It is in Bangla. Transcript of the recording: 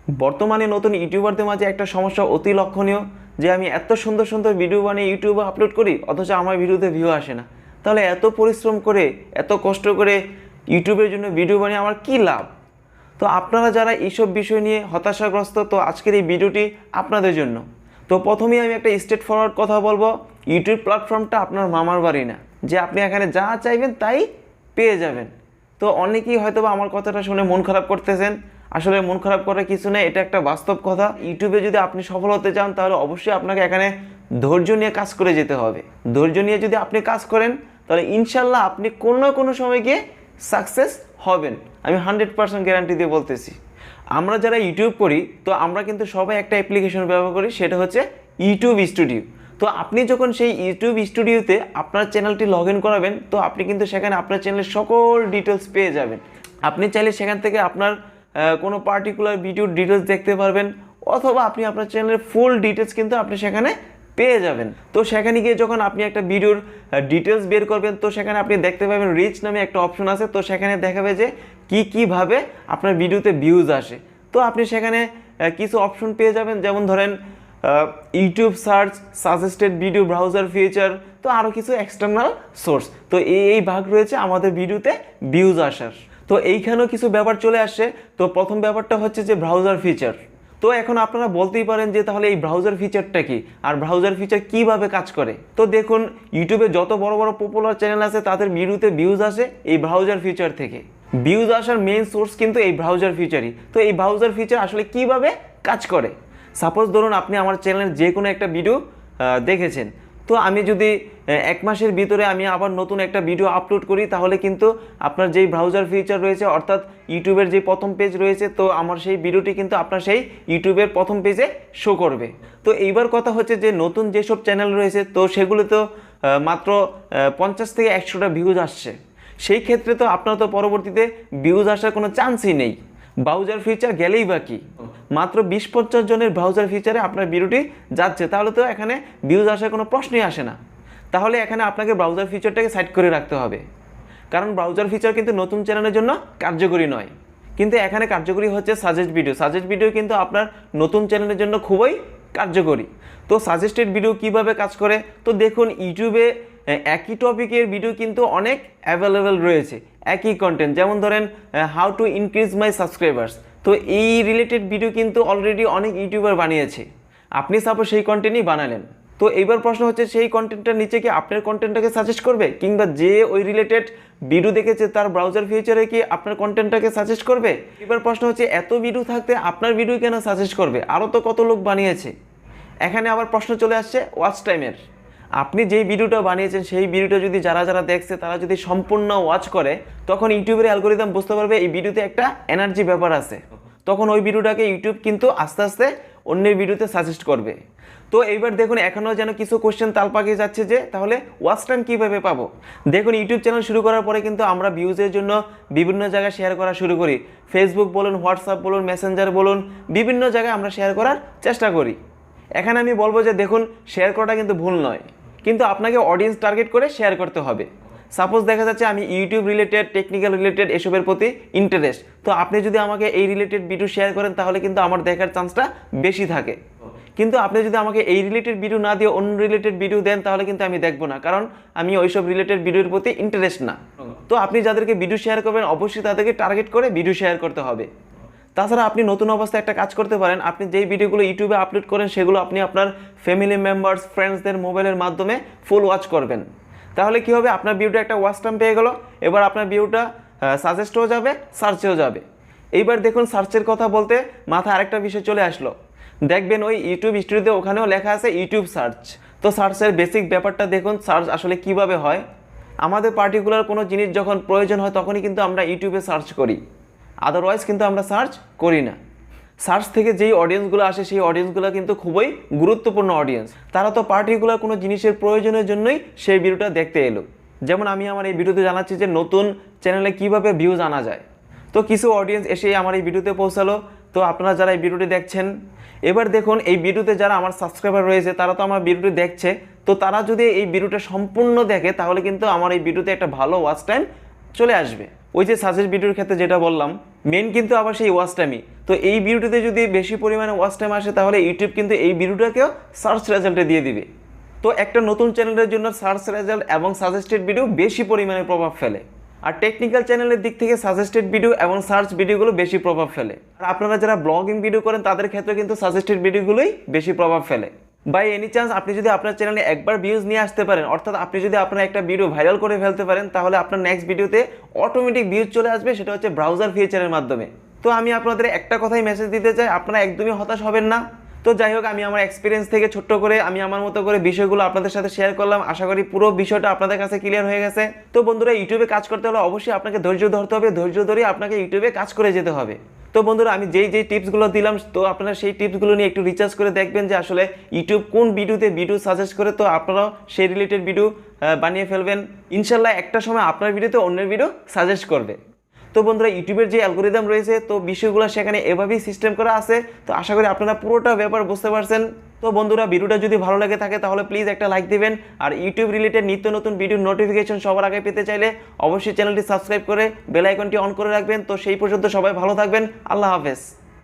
বর্তমানে নতুন ইউটিউবারদের মাঝে একটা সমস্যা অতি লক্ষণীয় যে আমি এত সুন্দর সুন্দর ভিডিও বানিয়ে ইউটিউবে আপলোড করি অথচ আমার ভিডিওতে ভিউ আসে না। তাহলে এত পরিশ্রম করে এত কষ্ট করে ইউটিউবের জন্য ভিডিও বানিয়ে আমার কী লাভ? তো আপনারা যারা এইসব বিষয় নিয়ে হতাশাগ্রস্ত, তো আজকের এই ভিডিওটি আপনাদের জন্য। তো প্রথমেই আমি একটা স্ট্রেট ফরওয়ার্ড কথা বলবো, ইউটিউব প্ল্যাটফর্মটা আপনার মামার বাড়ি না যে আপনি এখানে যা চাইবেন তাই পেয়ে যাবেন। তো অনেকেই হয়তো বা আমার কথাটা শুনে মন খারাপ করতেছেন। আসলে মন খারাপ করার কিছু নেই, এটা একটা বাস্তব কথা। ইউটিউবে যদি আপনি সফল হতে চান তাহলে অবশ্যই আপনাকে এখানে ধৈর্য নিয়ে কাজ করে যেতে হবে। ধৈর্য নিয়ে যদি আপনি কাজ করেন তাহলে ইনশাল্লাহ আপনি কোনো না কোনো সময় গিয়ে সাকসেস হবেন, আমি 100% গ্যারান্টি দিয়ে বলতেছি। আমরা যারা ইউটিউব করি তো আমরা কিন্তু সবাই একটা অ্যাপ্লিকেশন ব্যবহার করি, সেটা হচ্ছে ইউটিউব স্টুডিও। তো আপনি যখন সেই ইউটিউব স্টুডিওতে আপনার চ্যানেলটি লগ ইন করাবেন তো আপনি কিন্তু সেখানে আপনার চ্যানেলের সকল ডিটেলস পেয়ে যাবেন। আপনি চাইলে সেখান থেকে আপনার কোনো পার্টিকুলার ভিডিওর ডিটেলস দেখতে পারবেন, অথবা আপনি আপনার চ্যানেলের ফুল ডিটেলস কিন্তু আপনি সেখানে পেয়ে যাবেন। তো সেখানে গিয়ে যখন আপনি একটা ভিডিওর ডিটেলস বের করবেন তো সেখানে আপনি দেখতে পাবেন রিচ নামে একটা অপশন আছে। তো সেখানে দেখাবে যে কীভাবে আপনার ভিডিওতে ভিউজ আসে। তো আপনি সেখানে কিছু অপশন পেয়ে যাবেন, যেমন ধরেন YouTube search, suggested video browser feature, তো আরও কিছু এক্সটার্নাল সোর্স। তো এই ভাগ রয়েছে আমাদের ভিডিওতে ভিউজ আসার। তো এইখানেও কিছু ব্যাপার চলে আসছে। তো প্রথম ব্যাপারটা হচ্ছে যে ব্রাউজার ফিচার। তো এখন আপনারা বলতেই পারেন যে তাহলে এই ব্রাউজার ফিচারটা কি, আর ব্রাউজার ফিচার কিভাবে কাজ করে। তো দেখুন, ইউটিউবে যত বড় বড় পপুলার চ্যানেল আছে তাদের ভিডিওতে ভিউজ আসে এই ব্রাউজার ফিচার থেকে। ভিউজ আসার মেইন সোর্স কিন্তু এই ব্রাউজার ফিচারই। তো এই ব্রাউজার ফিচার আসলে কিভাবে কাজ করে, সাপোজ ধরুন আপনি আমার চ্যানেলের যে কোনো একটা ভিডিও দেখেছেন, তো আমি যদি 1 মাসের ভিতরে আমি আবার নতুন একটা ভিডিও আপলোড করি তাহলে কিন্তু আপনার যেই ব্রাউজার ফিচার রয়েছে অর্থাৎ ইউটিউবের যে প্রথম পেজ রয়েছে, তো আমার সেই ভিডিওটি কিন্তু আপনার সেই ইউটিউবের প্রথম পেজে শো করবে। তো এইবার কথা হচ্ছে যে নতুন যেসব চ্যানেল রয়েছে তো সেগুলো তো মাত্র 50 থেকে 100টা ভিউজ আসছে। সেই ক্ষেত্রে তো আপনার তো পরবর্তীতে ভিউজ আসার কোনো চান্সই নেই। ব্রাউজার ফিচার গেলেই বাকি মাত্র 20-50 জনের ব্রাউজার ফিচারে আপনার ভিডিওটি যাচ্ছে, তাহলে তো এখানে ভিউজ আসার কোনো প্রশ্নই আসে না। তাহলে এখানে আপনাকে ব্রাউজার ফিচারটাকে সাইড করে রাখতে হবে, কারণ ব্রাউজার ফিচার কিন্তু নতুন চ্যানেলের জন্য কার্যকরী নয়। কিন্তু এখানে কার্যকরী হচ্ছে সাজেস্ট ভিডিও। সাজেস্ট ভিডিও কিন্তু আপনার নতুন চ্যানেলের জন্য খুবই কার্যকরী। তো সাজেস্টেড ভিডিও কিভাবে কাজ করে, তো দেখুন ইউটিউবে একই টপিকের ভিডিও কিন্তু অনেক অ্যাভেলেবেল রয়েছে, একই কন্টেন্ট। যেমন ধরেন how to increase my subscribers, তো এই রিলেটেড ভিডিও কিন্তু অলরেডি অনেক ইউটিউবার বানিয়েছে। আপনি সাপোজ সেই কন্টেন্টই বানালেন, তো এইবার প্রশ্ন হচ্ছে সেই কন্টেন্টটার নিচে কি আপনার কন্টেন্টটাকে সাজেস্ট করবে, কিংবা যে ওই রিলেটেড ভিডিও দেখেছে তার ব্রাউজার ফিচারে কি আপনার কন্টেন্টটাকে সাজেস্ট করবে? এবার প্রশ্ন হচ্ছে এত ভিডিও থাকতে আপনার ভিডিও কেন সাজেস্ট করবে, আরও তো কত লোক বানিয়েছে। এখানে আবার প্রশ্ন চলে আসছে ওয়াচ টাইমের। আপনি যেই ভিডিওটা বানিয়েছেন সেই ভিডিওটা যদি যারা যারা দেখছে তারা যদি সম্পূর্ণ ওয়াচ করে, তখন ইউটিউবের অ্যালগোরিদম বুঝতে পারবে এই ভিডিওতে একটা এনার্জি ব্যাপার আছে, তখন ওই ভিডিওটাকে ইউটিউব কিন্তু আস্তে আস্তে অন্যের ভিডিওতে সাজেস্ট করবে। তো এইবার দেখুন এখনও যেন কিছু কোশ্চেন তাল পাকিয়ে যাচ্ছে যে তাহলে ওয়াচ টাইম কীভাবে পাবো। দেখুন ইউটিউব চ্যানেল শুরু করার পরে কিন্তু আমরা ভিউজের জন্য বিভিন্ন জায়গায় শেয়ার করা শুরু করি। ফেসবুক বলুন, হোয়াটসঅ্যাপ বলুন, মেসেঞ্জার বলুন, বিভিন্ন জায়গায় আমরা শেয়ার করার চেষ্টা করি। এখানে আমি বলবো যে দেখুন শেয়ার করাটা কিন্তু ভুল নয়, কিন্তু আপনাকে অডিয়েন্স টার্গেট করে শেয়ার করতে হবে। সাপোজ দেখা যাচ্ছে আমি ইউটিউব রিলেটেড, টেকনিক্যাল রিলেটেড এসবের প্রতি ইন্টারেস্ট, তো আপনি যদি আমাকে এই রিলেটেড ভিডিও শেয়ার করেন তাহলে কিন্তু আমার দেখার চান্সটা বেশি থাকে। কিন্তু আপনি যদি আমাকে এই রিলেটেড ভিডিও না দিয়ে অন্য রিলেটেড ভিডিও দেন তাহলে কিন্তু আমি দেখবো না, কারণ আমি ওইসব রিলেটেড ভিডিওর প্রতি ইন্টারেস্ট না। তো আপনি যাদেরকে ভিডিও শেয়ার করবেন অবশ্যই তাদেরকে টার্গেট করে ভিডিও শেয়ার করতে হবে। তাছাড়া আপনি নতুন অবস্থায় একটা কাজ করতে পারেন, আপনি যেই ভিডিওগুলো ইউটিউবে আপলোড করেন সেগুলো আপনি আপনার ফ্যামিলি মেম্বার্স, ফ্রেন্ডসদের মোবাইলের মাধ্যমে ফুল ওয়াচ করবেন। তাহলে কী হবে, আপনার ভিডিওটা একটা ওয়াচ টাইম পেয়ে গেল, এবার আপনার ভিডিওটা সাজেস্টও যাবে, সার্চেও যাবে। এইবার দেখুন সার্চের কথা বলতে মাথায় আরেকটা বিষয় চলে আসলো। দেখবেন ওই ইউটিউব স্টুডিওতে ওখানেও লেখা আছে ইউটিউব সার্চ। তো সার্চের বেসিক ব্যাপারটা দেখুন, সার্চ আসলে কিভাবে হয়। আমাদের পার্টিকুলার কোনো জিনিস যখন প্রয়োজন হয় তখনই কিন্তু আমরা ইউটিউবে সার্চ করি, আদারওয়াইজ কিন্তু আমরা সার্চ করি না। সার্চ থেকে যেই অডিয়েন্সগুলো আসে সেই অডিয়েন্সগুলো কিন্তু খুবই গুরুত্বপূর্ণ অডিয়েন্স। তারা তো পার্টিকুলার কোনো জিনিসের প্রয়োজনের জন্যই সেই ভিডিওটা দেখতে এলো। যেমন আমি আমার এই ভিডিওতে জানাচ্ছি যে নতুন চ্যানেলে কিভাবে ভিউজ আনা যায়। তো কিছু অডিয়েন্স এসে আমার এই ভিডিওতে পৌঁছালো। তো আপনারা যারা এই ভিডিওটি দেখছেন, এবার দেখুন এই ভিডিওতে যারা আমার সাবস্ক্রাইবার রয়েছে তারা তো আমার ভিডিওটি দেখছে, তো তারা যদি এই ভিডিওটা সম্পূর্ণ দেখে তাহলে কিন্তু আমার এই ভিডিওতে একটা ভালো ওয়াচ টাইম চলে আসবে। ওই যে সাজেস্ট ভিডিওর ক্ষেত্রে যেটা বললাম, মেন কিন্তু আবার সেই ওয়াচ টাইমই। তো এই ভিডিওটিতে যদি বেশি পরিমাণে ওয়াচ টাইম আসে তাহলে ইউটিউব কিন্তু এই ভিডিওটাকেও সার্চ রেজাল্টে দিয়ে দিবে। তো একটা নতুন চ্যানেলের জন্য সার্চ রেজাল্ট এবং সাজেস্টেড ভিডিও বেশি পরিমাণে প্রভাব ফেলে। আর টেকনিক্যাল চ্যানেলের দিক থেকে সাজেস্টেড ভিডিও এবং সার্চ ভিডিওগুলো বেশি প্রভাব ফেলে। আর আপনারা যারা ব্লগিং ভিডিও করেন তাদের ক্ষেত্রে কিন্তু সাজেস্টেড ভিডিওগুলোই বেশি প্রভাব ফেলে। বাই এনি চান্স আপনি যদি আপনার চ্যানেলে একবার ভিউজ নিয়ে আসতে পারেন, অর্থাৎ আপনি যদি আপনার একটা ভিডিও ভাইরাল করে ফেলতে পারেন, তাহলে আপনার নেক্সট ভিডিওতে অটোমেটিক ভিউজ চলে আসবে, সেটা হচ্ছে ব্রাউজার ফিচারের মাধ্যমে। তো আমি আপনাদের একটা কথাই মেসেজ দিতে চাই, আপনারা একদমই হতাশ হবেন না। তো যাই হোক, আমি আমার এক্সপিরিয়েন্স থেকে ছোট্ট করে আমি আমার মতো করে বিষয়গুলো আপনাদের সাথে শেয়ার করলাম। আশা করি পুরো বিষয়টা আপনাদের কাছে ক্লিয়ার হয়ে গেছে। তো বন্ধুরা, ইউটিউবে কাজ করতে হলে অবশ্যই আপনাকে ধৈর্য ধরতে হবে, ধৈর্য ধরে আপনাকে ইউটিউবে কাজ করে যেতে হবে। তো বন্ধুরা, আমি যেই টিপসগুলো দিলাম, তো আপনারা সেই টিপসগুলো নিয়ে একটু রিসার্চ করে দেখবেন যে আসলে ইউটিউব কোন ভিডিওতে ভিডিও সাজেস্ট করে, তো আপনারাও সেই রিলেটেড ভিডিও বানিয়ে ফেলবেন। ইনশাল্লাহ একটা সময় আপনার ভিডিওতে অন্যের ভিডিও সাজেস্ট করবে। তো বন্ধুরা, ইউটিউবের যে অ্যালগোরিদম রয়েছে, তো বিষয়গুলো সেখানে এভাবেই সিস্টেম করা আছে। তো আশা করি আপনারা পুরোটা ব্যাপার বুঝতে পারছেন। তো বন্ধুরা, ভিডিওটা যদি ভালো লাগে থাকে তাহলে প্লিজ একটা লাইক দিবেন। আর ইউটিউব রিলেটেড নিত্য নতুন ভিডিও নোটিফিকেশন সবার আগে পেতে চাইলে অবশ্যই চ্যানেলটি সাবস্ক্রাইব করে বেল আইকনটি অন করে রাখবেন। তো সেই পর্যন্ত সবাই ভালো থাকবেন। আল্লাহ হাফেজ।